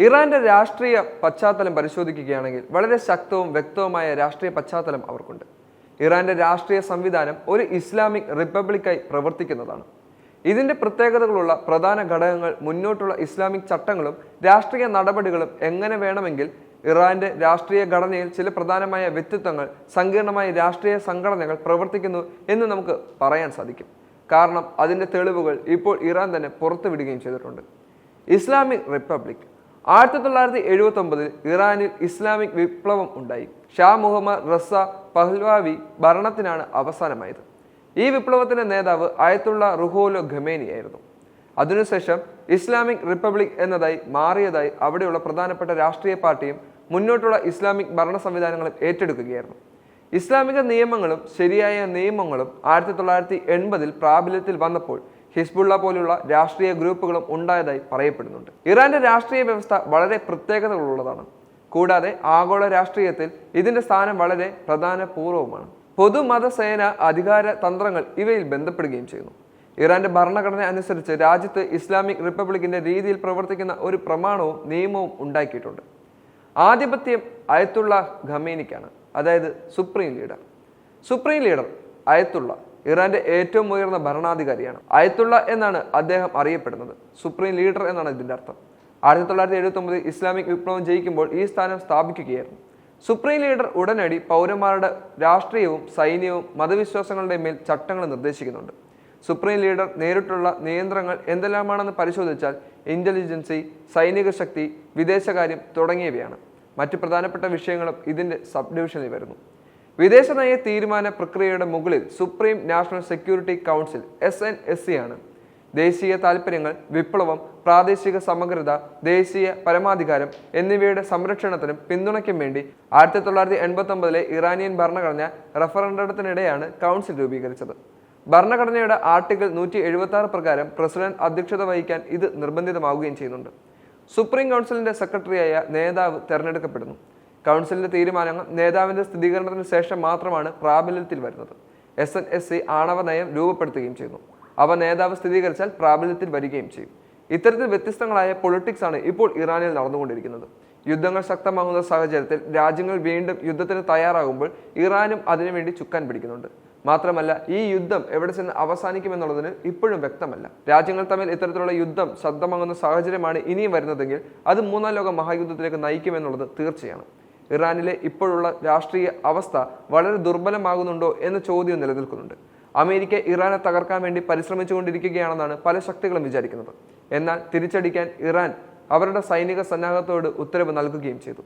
ഇറാന്റെ രാഷ്ട്രീയ പശ്ചാത്തലം പരിശോധിക്കുകയാണെങ്കിൽ വളരെ ശക്തവും വ്യക്തവുമായ രാഷ്ട്രീയ പശ്ചാത്തലം അവർക്കുണ്ട്. ഇറാന്റെ രാഷ്ട്രീയ സംവിധാനം ഒരു ഇസ്ലാമിക് റിപ്പബ്ലിക്കായി പ്രവർത്തിക്കുന്നതാണ്. ഇതിന്റെ പ്രത്യേകതകളുള്ള പ്രധാന ഘടകങ്ങൾ മുന്നോട്ടുള്ള ഇസ്ലാമിക് ചട്ടങ്ങളും രാഷ്ട്രീയ നടപടികളും എങ്ങനെ വേണമെങ്കിൽ ഇറാന്റെ രാഷ്ട്രീയ ഘടനയിൽ ചില പ്രധാനമായ വ്യക്തിത്വങ്ങൾ, സങ്കീർണമായ രാഷ്ട്രീയ സംഘടനകൾ പ്രവർത്തിക്കുന്നു എന്ന് നമുക്ക് പറയാൻ സാധിക്കും. കാരണം അതിന്റെ തെളിവുകൾ ഇപ്പോൾ ഇറാൻ തന്നെ പുറത്തുവിടുകയും ചെയ്തിട്ടുണ്ട്. ഇസ്ലാമിക് റിപ്പബ്ലിക് 1979 ഇറാനിൽ ഇസ്ലാമിക് വിപ്ലവം ഉണ്ടായി. ഷാ മുഹമ്മദ് റസ പഹ്ലവി ഭരണത്തിനാണ് അവസാനമായത്. ഈ വിപ്ലവത്തിന്റെ നേതാവ് അയത്തുള്ള റുഹോലോ ഖമേനി ആയിരുന്നു. അതിനുശേഷം ഇസ്ലാമിക് റിപ്പബ്ലിക് എന്നതായി മാറിയതായി അവിടെയുള്ള പ്രധാനപ്പെട്ട രാഷ്ട്രീയ പാർട്ടിയും മുന്നോട്ടുള്ള ഇസ്ലാമിക് ഭരണ സംവിധാനങ്ങളും ഏറ്റെടുക്കുകയായിരുന്നു. ഇസ്ലാമിക നിയമങ്ങളും ശരിയായ നിയമങ്ങളും 1980 പ്രാബല്യത്തിൽ വന്നപ്പോൾ ഹിസ്ബുള്ള പോലുള്ള രാഷ്ട്രീയ ഗ്രൂപ്പുകളും ഉണ്ടായതായി പറയപ്പെടുന്നുണ്ട്. ഇറാന്റെ രാഷ്ട്രീയ വ്യവസ്ഥ വളരെ പ്രത്യേകതകളുള്ളതാണ്. കൂടാതെ ആഗോള രാഷ്ട്രീയത്തിൽ ഇതിന്റെ സ്ഥാനം വളരെ പ്രധാനപൂർവമാണ്. പൊതുമത സേന അധികാര തന്ത്രങ്ങൾ ഇവയിൽ ബന്ധപ്പെടുകയും ചെയ്യുന്നു. ഇറാന്റെ ഭരണഘടന അനുസരിച്ച് രാജ്യത്ത് ഇസ്ലാമിക് റിപ്പബ്ലിക്കിന്റെ രീതിയിൽ പ്രവർത്തിക്കുന്ന ഒരു പ്രമാണവും നിയമവും ഉണ്ടാക്കിയിട്ടുണ്ട്. ആധിപത്യം അയത്തുള്ള ഖമേനിക്കാണ്, അതായത് സുപ്രീം ലീഡർ അയത്തുള്ള ഇറാന്റെ ഏറ്റവും ഉയർന്ന ഭരണാധികാരിയാണ്. അയത്തുള്ള എന്നാണ് അദ്ദേഹം അറിയപ്പെടുന്നത്. സുപ്രീം ലീഡർ എന്നാണ് ഇതിന്റെ അർത്ഥം. 1979 ഇസ്ലാമിക് വിപ്ലവം ജയിക്കുമ്പോൾ ഈ സ്ഥാനം സ്ഥാപിക്കുകയായിരുന്നു. സുപ്രീം ലീഡർ ഉടനടി പൗരന്മാരുടെ രാഷ്ട്രീയവും സൈന്യവും മതവിശ്വാസങ്ങളുടെ മേൽ ചട്ടങ്ങൾ നിർദ്ദേശിക്കുന്നുണ്ട്. സുപ്രീം ലീഡർ നേരിട്ടുള്ള നിയന്ത്രണങ്ങൾ എന്തെല്ലാമാണെന്ന് പരിശോധിച്ചാൽ ഇന്റലിജൻസി, സൈനിക ശക്തി, വിദേശകാര്യം തുടങ്ങിയവയാണ്. മറ്റ് പ്രധാനപ്പെട്ട വിഷയങ്ങളും ഇതിന്റെ സബ് ഡിവിഷനിൽ വരുന്നു. വിദേശ നയ തീരുമാന പ്രക്രിയയുടെ മുകളിൽ supreme national security council SNSC ആണ്. ദേശീയ താൽപ്പര്യങ്ങൾ, വിപ്ലവം, പ്രാദേശിക സമഗ്രത, ദേശീയ പരമാധികാരം എന്നിവയുടെ സംരക്ഷണത്തിനും പിന്തുണയ്ക്കും വേണ്ടി 1989 ഇറാനിയൻ ഭരണഘടന റഫറൻഡത്തിനിടെയാണ് കൗൺസിൽ രൂപീകരിച്ചത്. ഭരണഘടനയുടെ ആർട്ടിക്കിൾ 176 പ്രകാരം പ്രസിഡന്റ് അധ്യക്ഷത വഹിക്കാൻ ഇത് നിർബന്ധിതമാവുകയും ചെയ്യുന്നുണ്ട്. സുപ്രീം കൗൺസിലിന്റെ സെക്രട്ടറിയായ നേതാവ് തെരഞ്ഞെടുക്കപ്പെടുന്നു. കൗൺസിലിന്റെ തീരുമാനങ്ങൾ നേതാവിന്റെ സ്ഥിരീകരണത്തിന് ശേഷം മാത്രമാണ് പ്രാബല്യത്തിൽ വരുന്നത്. SNSC ആണവ നയം രൂപപ്പെടുത്തുകയും ചെയ്യുന്നു. അവ നേതാവ് സ്ഥിരീകരിച്ചാൽ പ്രാബല്യത്തിൽ വരികയും ചെയ്യും. ഇത്തരത്തിൽ വ്യത്യസ്തങ്ങളായ പൊളിറ്റിക്സ് ആണ് ഇപ്പോൾ ഇറാനിൽ നടന്നുകൊണ്ടിരിക്കുന്നത്. യുദ്ധങ്ങൾ ശക്തമാകുന്ന സാഹചര്യത്തിൽ രാജ്യങ്ങൾ വീണ്ടും യുദ്ധത്തിന് തയ്യാറാകുമ്പോൾ ഇറാനും അതിനുവേണ്ടി ചുക്കാൻ പിടിക്കുന്നുണ്ട്. മാത്രമല്ല, ഈ യുദ്ധം എവിടെ ചെന്ന് അവസാനിക്കുമെന്നുള്ളതിന് ഇപ്പോഴും വ്യക്തമല്ല. രാജ്യങ്ങൾ തമ്മിൽ ഇത്തരത്തിലുള്ള യുദ്ധം ശക്തമാകുന്ന സാഹചര്യമാണ് ഇനിയും വരുന്നതെങ്കിൽ അത് മൂന്നാം ലോക മഹായുദ്ധത്തിലേക്ക് നയിക്കുമെന്നുള്ളത് തീർച്ചയാണ്. ഇറാനിലെ ഇപ്പോഴുള്ള രാഷ്ട്രീയ അവസ്ഥ വളരെ ദുർബലമാകുന്നുണ്ടോ എന്ന ചോദ്യം നിലനിൽക്കുന്നുണ്ട്. അമേരിക്ക ഇറാനെ തകർക്കാൻ വേണ്ടി പരിശ്രമിച്ചുകൊണ്ടിരിക്കുകയാണെന്നാണ് പല ശക്തികളും വിചാരിക്കുന്നത്. എന്നാൽ തിരിച്ചടിക്കാൻ ഇറാൻ അവരുടെ സൈനിക സന്നാഹത്തോട് ഉത്തരവ് നൽകുകയും ചെയ്തു.